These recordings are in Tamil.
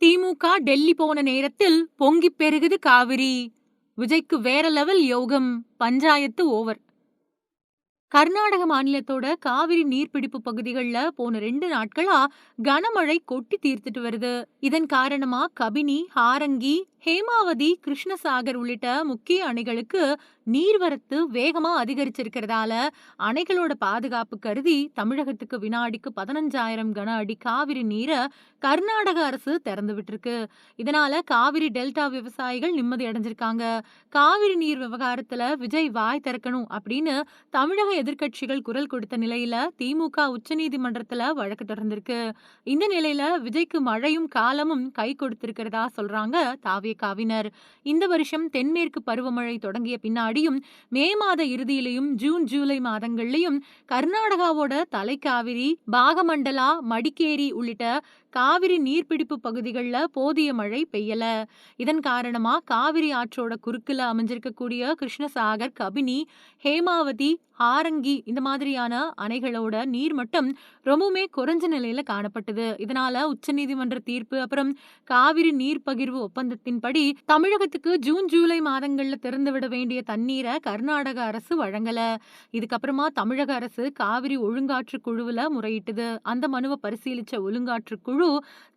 திமுக டெல்லி போன நேரத்தில் பொங்கிப் பெருகுது காவிரி. விஜய்க்கு வேற லெவல் யோகம். பஞ்சாயத்து ஓவர். கர்நாடக மாநிலத்தோட காவிரி நீர்பிடிப்பு பகுதிகள்ல போன 2 நாட்களா கனமழை கொட்டி தீர்த்துட்டு வருது. இதன் காரணமா கபினி, ஹாரங்கி, ஹேமாவதி, கிருஷ்ணசாகர் உள்ளிட்ட முக்கிய அணைகளுக்கு நீர்வரத்து வேகமா அதிகரிச்சிருக்கிறதால அணைகளோட பாதுகாப்பு கருதி தமிழகத்துக்கு வினாடிக்கு 15,000 கன அடி காவிரி நீரை கர்நாடக அரசு திறந்து விட்டுருக்கு. இதனால காவிரி டெல்டா விவசாயிகள் நிம்மதி அடைஞ்சிருக்காங்க. காவிரி நீர் விவகாரத்துல விஜய் வாய் திறக்கணும் அப்படின்னு தமிழக எதிர்க்கட்சிகள் குரல் கொடுத்த நிலையில திமுக உச்சநீதிமன்றத்துல வழக்கு தொடர்ந்திருக்கு. இந்த நிலையில விஜய்க்கு மழையும் காலமும் கை கொடுத்திருக்கிறதா சொல்றாங்க தாவேகாவினர். இந்த வருஷம் தென்மேற்கு பருவமழை தொடங்கிய பின்னாடியும் மே மாத இறுதியிலையும் ஜூன் ஜூலை மாதங்கள்லயும் கர்நாடகாவோட தலைக்காவிரி, பாகமண்டலா, மடிக்கேரி உள்ளிட்ட காவிரி நீர்பிடிப்பு பகுதிகள்ல போதிய மழை பெய்யல. இதன் காரணமா காவிரி ஆற்றோட குறுக்குல அமைஞ்சிருக்கக்கூடிய கிருஷ்ணசாகர், கபினி, ஹேமாவதி, ஹாரங்கி இந்த மாதிரியான அணைகளோட நீர்மட்டம் ரொம்பவுமே குறைஞ்ச நிலையில காணப்பட்டது. இதனால உச்சநீதிமன்ற தீர்ப்பு அப்புறம் காவிரி நீர் பகிர்வு ஒப்பந்தத்தின்படி தமிழகத்துக்கு ஜூன் ஜூலை மாதங்கள்ல திறந்துவிட வேண்டிய தண்ணீரை கர்நாடக அரசு வழங்கல. இதுக்கப்புறமா தமிழக அரசு காவிரி ஒழுங்காற்று குழுவுல முறையிட்டது. அந்த மனுவை பரிசீலிச்ச ஒழுங்காற்று குழு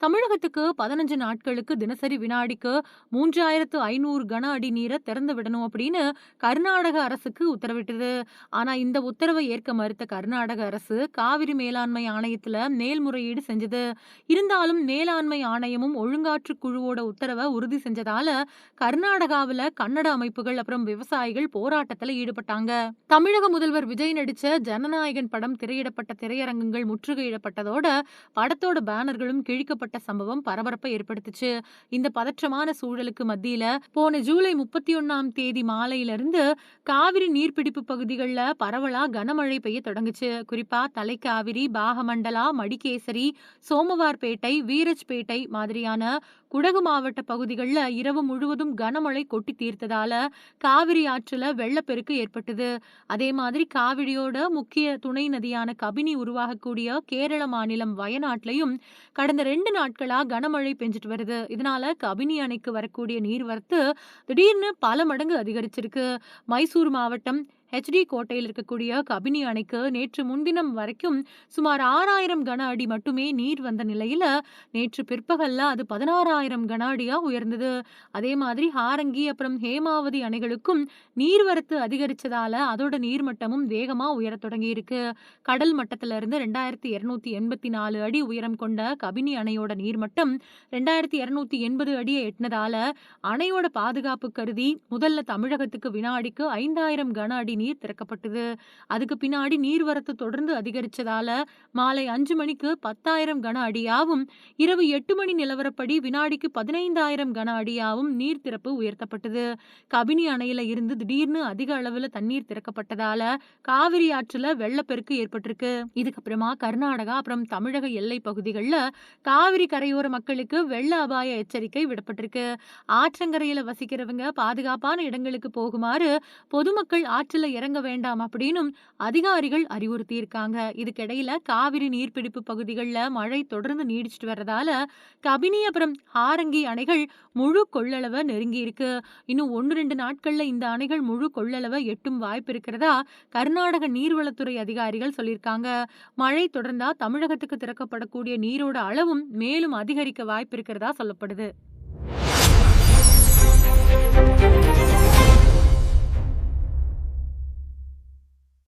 தமிழகத்துக்கு 15 நாட்களுக்கு தினசரி வினாடிக்கு 3,500 கன அடி நீரை திறந்து விடணும் அப்படின்னு கர்நாடக அரசுக்கு உத்தரவிட்டது. ஆனா இந்த உத்தரவை ஏற்க மறுத்த கர்நாடக அரசு காவிரி மேலாண்மை ஆணையத்துல மேல்முறையீடு செஞ்சது. இருந்தாலும் மேலாண்மை ஆணையமும் ஒழுங்காற்று குழுவோட உத்தரவை உறுதி செஞ்சதால கர்நாடகாவில கன்னட அமைப்புகள் அப்புறம் விவசாயிகள் போராட்டத்துல ஈடுபட்டாங்க. தமிழக முதல்வர் விஜய் நடிச்ச ஜனநாயகன் படம் திரையிடப்பட்ட திரையரங்குகள் முற்றுகையிடப்பட்டதோட படத்தோட பேனர்களும் கிழிக்கப்பட்ட சம்பவம் பரபரப்பை ஏற்படுத்துச்சு. இந்த பதற்றமான சூழலுக்கு மத்தியில போன ஜூலை 31ஆம் தேதி மாலையிலிருந்து காவிரி நீர்பிடிப்பு பகுதிகளில் பரவலா கனமழை பெய்ய தொடங்குச்சு. குறிப்பா தலைக்காவிரி, பாகமண்டலா, மடிகேசரி, சோமவார்பேட்டை, வீரஜ்பேட்டை மாதிரியான குடகு மாவட்ட பகுதிகளில் இரவு முழுவதும் கனமழை கொட்டி தீர்த்ததால காவிரி ஆற்றுல வெள்ளப்பெருக்கு ஏற்பட்டது. அதே மாதிரி காவிரியோட முக்கிய துணை நதியான கபினி உருவாகக்கூடிய கேரள மாநிலம் வயநாட்டிலையும் கடந்த 2 நாட்களா கனமழை பெஞ்சிட்டு வருது. இதனால கபினி அணைக்கு வரக்கூடிய நீர்வரத்து திடீர்னு பல மடங்கு அதிகரிச்சிருக்கு. மைசூர் மாவட்டம் HD கோட்டையில் இருக்கக்கூடிய கபினி அணைக்கு நேற்று முன்தினம் வரைக்கும் சுமார் 6,000 கன அடி மட்டுமே நீர் வந்த நிலையில நேற்று பிற்பகல்ல அது 16,000 கன அடியா உயர்ந்தது. அதே மாதிரி ஹாரங்கி அப்புறம் ஹேமாவதி அணைகளுக்கும் நீர்வரத்து அதிகரிச்சதால அதோட நீர்மட்டமும் வேகமா உயர தொடங்கி இருக்கு. கடல் மட்டத்தில இருந்து 2,284 அடி உயரம் கொண்ட கபினி அணையோட நீர்மட்டம் 2,280 அடியை எட்டினதால அணையோட பாதுகாப்பு கருதி முதல்ல தமிழகத்துக்கு வினாடிக்கு 5,000 கன அடி நீர் திறக்கப்பட்டது. அதுக்கு பின்னாடி நீர்வரத்து தொடர்ந்து அதிகரிச்சதால மாலை 5 மணிக்கு 10,000 கன அடியாவும் இரவு 8 மணி நிலவரப்படி வினாடிக்கு 15,000 கன அடியாவும் நீர் திறப்பு உயர்த்தப்பட்டது. கபினி அணையில இருந்து திடீர்னு அதிக அளவுல தண்ணீர் திறக்கப்பட்டதால காவிரி ஆற்றுல வெள்ளப்பெருக்கு ஏற்பட்டிருக்கு. இதுக்கப்புறமா கர்நாடகா அப்புறம் தமிழக எல்லை பகுதிகளில் காவிரி கரையோர மக்களுக்கு வெள்ள அபாய எச்சரிக்கை விடப்பட்டிருக்கு. ஆற்றங்கரையில வசிக்கிறவங்க பாதுகாப்பான இடங்களுக்கு போகுமாறு பொதுமக்கள் ஆற்றில இறங்க வேண்டாம் அப்படின்னும் அதிகாரிகள் அறிவுறுத்தி இருக்காங்க. இதுக்கிடையில காவிரி நீர்பிடிப்பு பகுதிகளில் மழை தொடர்ந்து நீடிச்சிட்டு வர்றதால கபினி அப்புறம் ஹாரங்கி அணைகள் முழு கொள்ளளவை நெருங்கி இருக்கு. இன்னும் 1-2 நாட்கள்ல இந்த அணைகள் முழு கொள்ளளவை எட்டும் வாய்ப்பு இருக்கிறதா கர்நாடக நீர்வளத்துறை அதிகாரிகள் சொல்லியிருக்காங்க. மழை தொடர்ந்தா தமிழகத்துக்கு திறக்கப்படக்கூடிய நீரோட அளவும் மேலும் அதிகரிக்க வாய்ப்பு இருக்கிறதா சொல்லப்படுது.